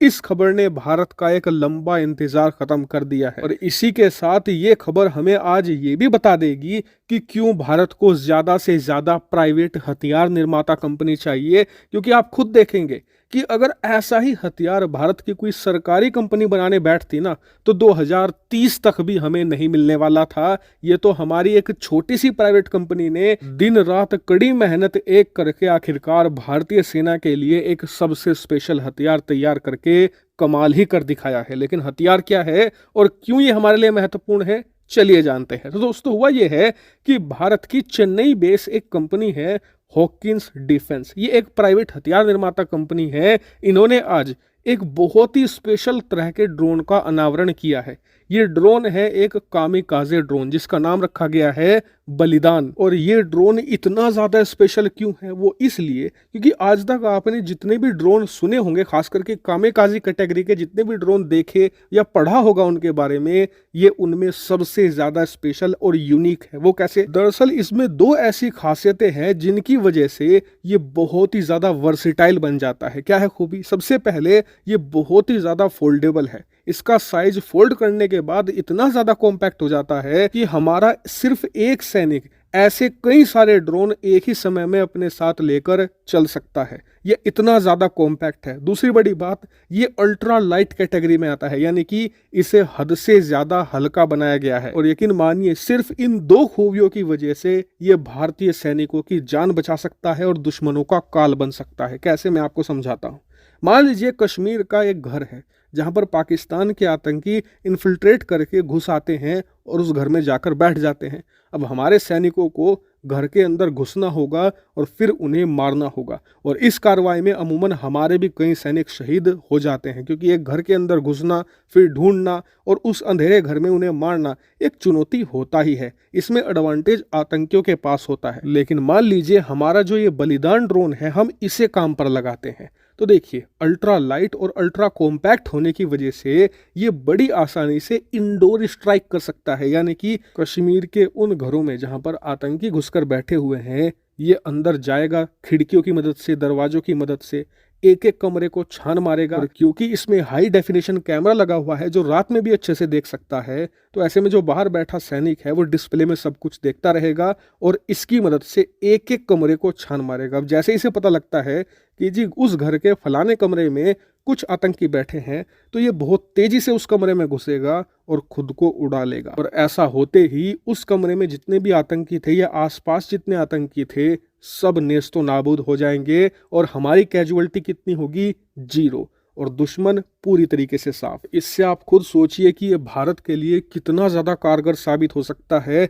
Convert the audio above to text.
इस खबर ने भारत का एक लंबा इंतजार खत्म कर दिया है और इसी के साथ ये खबर हमें आज ये भी बता देगी कि क्यों भारत को ज्यादा से ज्यादा प्राइवेट हथियार निर्माता कंपनी चाहिए। क्योंकि आप खुद देखेंगे कि अगर ऐसा ही हथियार भारत की कोई सरकारी कंपनी बनाने बैठती ना तो 2030 तक भी हमें नहीं मिलने वाला था। ये तो हमारी एक छोटी सी प्राइवेट कंपनी ने दिन रात कड़ी मेहनत एक करके आखिरकार भारतीय सेना के लिए एक सबसे स्पेशल हथियार तैयार करके कमाल ही कर दिखाया है। लेकिन हथियार क्या है और क्यों ये हमारे लिए महत्वपूर्ण है, चलिए जानते हैं। तो दोस्तों, हुआ ये है कि भारत की चेन्नई बेस एक कंपनी है हॉकिंस डिफेंस। ये एक प्राइवेट हथियार निर्माता कंपनी है। इन्होंने आज एक बहुत ही स्पेशल तरह के ड्रोन का अनावरण किया है। ये ड्रोन है एक कामिकाजे ड्रोन जिसका नाम रखा गया है बलिदान। और ये ड्रोन इतना ज्यादा स्पेशल क्यों है, वो इसलिए क्योंकि आज तक आपने जितने भी ड्रोन सुने होंगे, खास करके कामिकाजे कैटेगरी के जितने भी ड्रोन देखे या पढ़ा होगा उनके बारे में, ये उनमें सबसे ज्यादा स्पेशल और यूनिक है। वो कैसे? दरअसल इसमें दो ऐसी खासियतें हैं जिनकी वजह से ये बहुत ही ज्यादा वर्सेटाइल बन जाता है। क्या है खूबी? सबसे पहले ये बहुत ही ज्यादा फोल्डेबल है। इसका साइज फोल्ड करने के बाद इतना ज्यादा कॉम्पैक्ट हो जाता है कि हमारा सिर्फ एक सैनिक ऐसे कई सारे ड्रोन एक ही समय में अपने साथ लेकर चल सकता है। ये इतना ज्यादा कॉम्पैक्ट है। दूसरी बड़ी बात, ये अल्ट्रा लाइट कैटेगरी में आता है, यानी कि इसे हद से ज्यादा हल्का बनाया गया है। और यकीन मानिए, सिर्फ इन दो खूबियों की वजह से ये भारतीय सैनिकों की जान बचा सकता है और दुश्मनों का काल बन सकता है। कैसे, मैं आपको समझाता हूँ। मान लीजिए कश्मीर का एक घर है जहां पर पाकिस्तान के आतंकी इन्फिल्ट्रेट करके घुस आते हैं और उस घर में जाकर बैठ जाते हैं। अब हमारे सैनिकों को घर के अंदर घुसना होगा और फिर उन्हें मारना होगा। और इस कार्रवाई में अमूमन हमारे भी कई सैनिक शहीद हो जाते हैं, क्योंकि एक घर के अंदर घुसना, फिर ढूंढना और उस अंधेरे घर में उन्हें मारना एक चुनौती होता ही है। इसमें एडवांटेज आतंकियों के पास होता है। लेकिन मान लीजिए हमारा जो ये बलिदान ड्रोन है, हम इसे काम पर लगाते हैं, तो देखिए अल्ट्रा लाइट और अल्ट्रा कॉम्पैक्ट होने की वजह से ये बड़ी आसानी से इंडोर स्ट्राइक कर सकता है। यानी कि कश्मीर के उन घरों में जहां पर आतंकी घुसकर बैठे हुए हैं, ये अंदर जाएगा खिड़कियों की मदद से, दरवाजों की मदद से, एक एक कमरे को छान मारेगा। और क्योंकि इसमें हाई डेफिनेशन कैमरा लगा हुआ है जो रात में भी अच्छे से देख सकता है, तो ऐसे में जो बाहर बैठा सैनिक है वो डिस्प्ले में सब कुछ देखता रहेगा और इसकी मदद से एक एक कमरे को छान मारेगा। अब जैसे इसे पता लगता है कि जी उस घर के फलाने कमरे में कुछ आतंकी बैठे हैं, तो ये बहुत तेजी से उस कमरे में घुसेगा और खुद को उड़ा लेगा। और ऐसा होते ही उस कमरे में जितने भी आतंकी थे या आसपास जितने आतंकी थे, सब नेस्तो नाबूद हो जाएंगे और हमारी कैजुअलिटी कितनी होगी? 0। और दुश्मन पूरी तरीके से साफ। इससे आप खुद सोचिए कि ये भारत के लिए कितना ज्यादा कारगर साबित हो सकता है